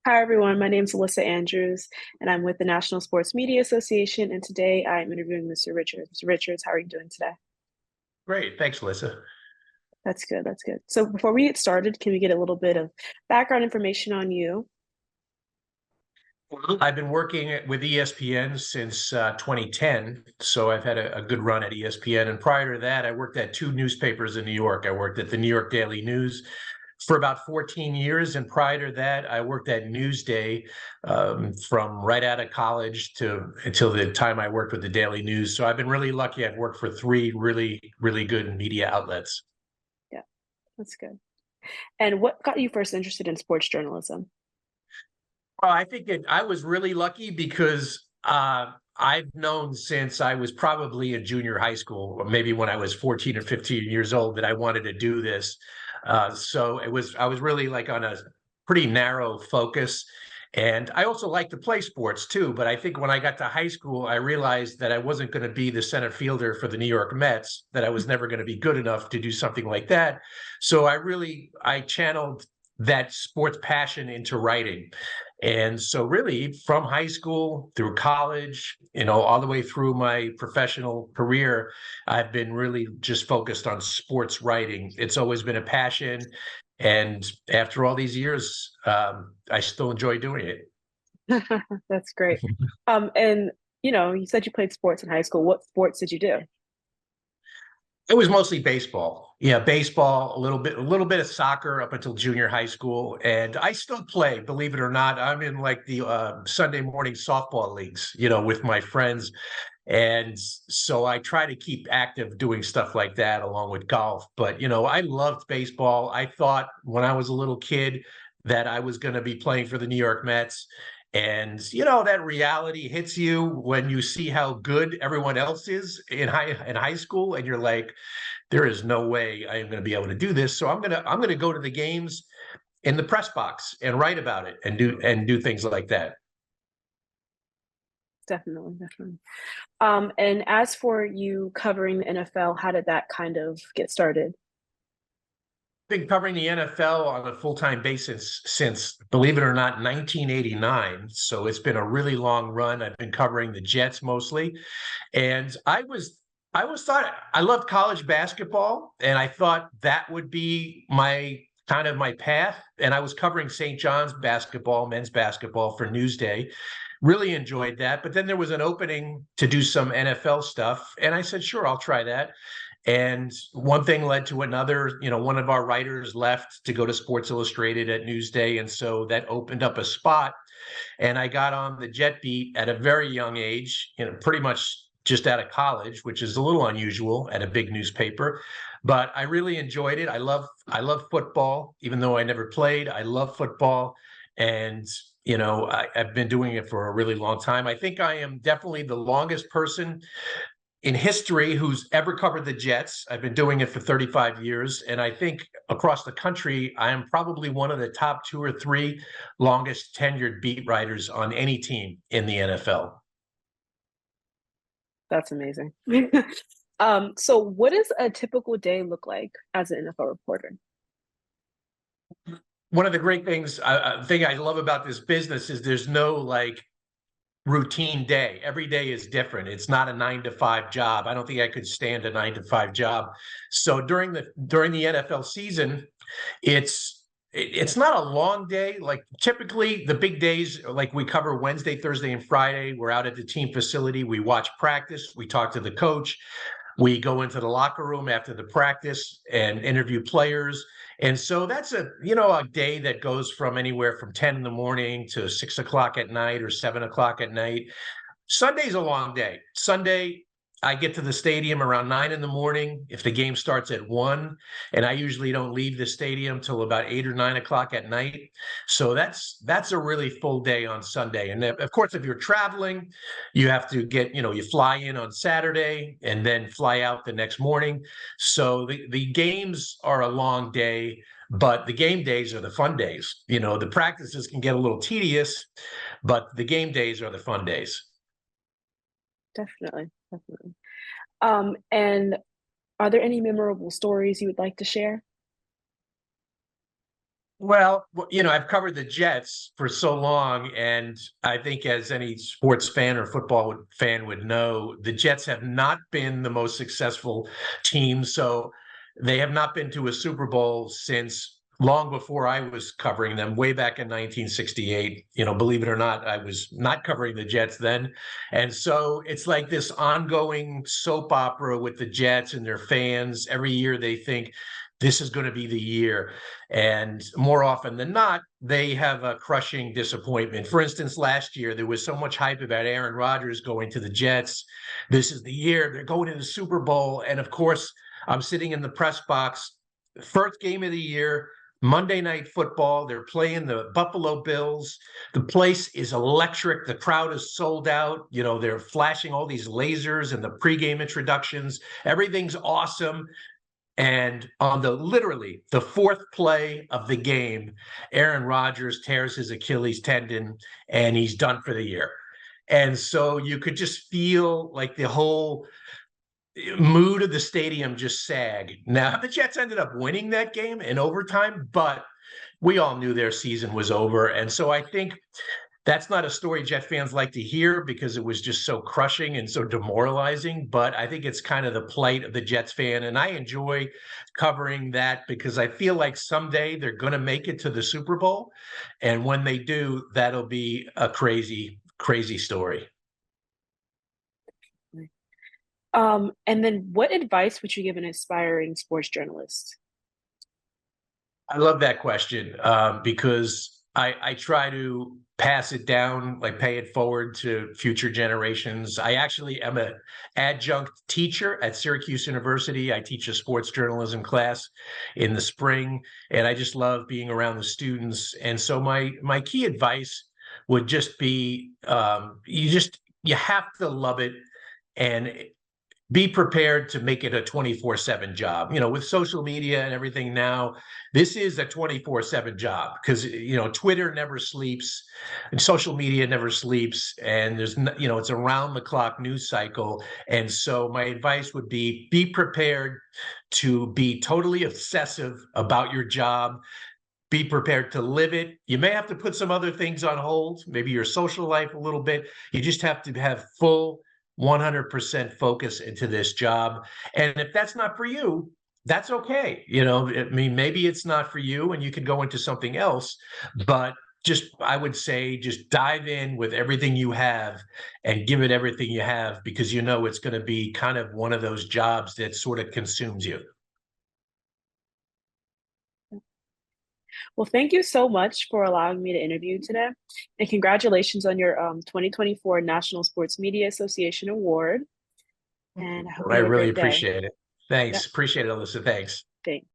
Hi, everyone. My name is Alyssa Andrews, and I'm with the National Sports Media Association. And today I'm interviewing Mr. Richards. Mr. Richards, how are you doing today? Great. Thanks, Alyssa. That's good. That's good. So before we get started, can we get a little bit of background information on you? I've been working with ESPN since 2010, so I've had a good run at ESPN. And prior to that, I worked at two newspapers in New York. I worked at the New York Daily News for about 14 years, and prior to that, I worked at Newsday from right out of college to until the time I worked with the Daily News. So I've been really lucky. I've worked for three really, really good media outlets. Yeah, that's good. And what got you first interested in sports journalism? Well, I was really lucky because I've known since I was probably in junior high school, or maybe when I was 14 or 15 years old, that I wanted to do this. So I was really like on a pretty narrow focus. And I also like to play sports too. But I think when I got to high school, I realized that I wasn't going to be the center fielder for the New York Mets, that I was never going to be good enough to do something like that. So I channeled that sports passion into writing. And so really from high school through college, all the way through my professional career, I've been really just focused on sports writing. It's always been a passion. And after all these years, I still enjoy doing it. That's great. And you said you played sports in high school. What sports did you do? It was mostly baseball. Yeah, baseball, a little bit of soccer up until junior high school. And I still play, believe it or not. I'm in like the Sunday morning softball leagues, with my friends. And so I try to keep active doing stuff like that along with golf. But, I loved baseball. I thought when I was a little kid that I was going to be playing for the New York Mets. And, that reality hits you when you see how good everyone else is in high school. And you're like, there is no way I am going to be able to do this. So I'm going to go to the games in the press box and write about it and do things like that. Definitely, definitely. And as for you covering the NFL, how did that kind of get started? Been covering the NFL on a full-time basis since, believe it or not, 1989. So it's been a really long run. I've been covering the Jets mostly. And I was thought I loved college basketball, and I thought that would be my kind of my path. And I was covering St. John's basketball, men's basketball for Newsday. Really enjoyed that. But then there was an opening to do some NFL stuff. And I said, sure, I'll try that. And one thing led to another. One of our writers left to go to Sports Illustrated at Newsday. And so that opened up a spot. And I got on the Jet beat at a very young age, pretty much just out of college, which is a little unusual at a big newspaper. But I really enjoyed it. I love football, even though I never played. I love football. And I've been doing it for a really long time. I think I am definitely the longest person in history who's ever covered the Jets. I've been doing it for 35 years. And I think across the country, I am probably one of the top two or three longest tenured beat writers on any team in the NFL. That's amazing. So what does a typical day look like as an NFL reporter? One of the great thing I love about this business is there's no like routine day. Every day is different. It's not a 9 to 5 job. I don't think I could stand a 9 to 5 job. So during the NFL season, it's not a long day. Like typically the big days, like we cover Wednesday, Thursday, and Friday. We're out at the team facility. We watch practice. We talk to the coach. We go into the locker room after the practice and interview players. And so that's a day that goes from anywhere from 10 in the morning to 6 o'clock at night or 7 o'clock at night. Sunday's a long day. Sunday, I get to the stadium around 9 in the morning if the game starts at 1, and I usually don't leave the stadium till about 8 or 9 o'clock at night. So that's a really full day on Sunday. And of course, if you're traveling, you have to you fly in on Saturday and then fly out the next morning. So the games are a long day. But the game days are the fun days. The practices can get a little tedious, but the game days are the fun days. Definitely, definitely. And are there any memorable stories you would like to share? Well, I've covered the Jets for so long, and I think as any sports fan or football fan would know, the Jets have not been the most successful team. So they have not been to a Super Bowl since long before I was covering them, way back in 1968. Believe it or not, I was not covering the Jets then. And so it's like this ongoing soap opera with the Jets and their fans. Every year they think this is going to be the year. And more often than not, they have a crushing disappointment. For instance, last year, there was so much hype about Aaron Rodgers going to the Jets. This is the year they're going to the Super Bowl. And of course, I'm sitting in the press box, first game of the year, Monday Night Football. They're playing the Buffalo Bills. The place is electric. The crowd is sold out. They're flashing all these lasers and the pregame introductions. Everything's awesome. And on literally the fourth play of the game, Aaron Rodgers tears his Achilles tendon and he's done for the year. And so you could just feel like the whole mood of the stadium just sag. Now, the Jets ended up winning that game in overtime, but we all knew their season was over. And so I think that's not a story Jet fans like to hear because it was just so crushing and so demoralizing. But I think it's kind of the plight of the Jets fan. And I enjoy covering that because I feel like someday they're going to make it to the Super Bowl. And when they do, that'll be a crazy, crazy story. And then what advice would you give an aspiring sports journalist? I love that question because I try to pass it down, like pay it forward to future generations. I actually am an adjunct teacher at Syracuse University. I teach a sports journalism class in the spring, and I just love being around the students. And so my key advice would just be you have to love it and be prepared to make it a 24/7 job. With social media and everything now, this is a 24/7 job because, Twitter never sleeps and social media never sleeps. And it's around the clock news cycle. And so my advice would be prepared to be totally obsessive about your job. Be prepared to live it. You may have to put some other things on hold, maybe your social life a little bit. You just have to have full 100% focus into this job. And if that's not for you, that's okay. Maybe it's not for you and you could go into something else, but I would say just dive in with everything you have and give it everything you have because it's going to be kind of one of those jobs that sort of consumes you. Well, thank you so much for allowing me to interview today. And congratulations on your 2024 National Sports Media Association Award. And I hope I you have a really great day. appreciate it. Yep. Thanks. Appreciate it, Alyssa. Thanks. Thanks.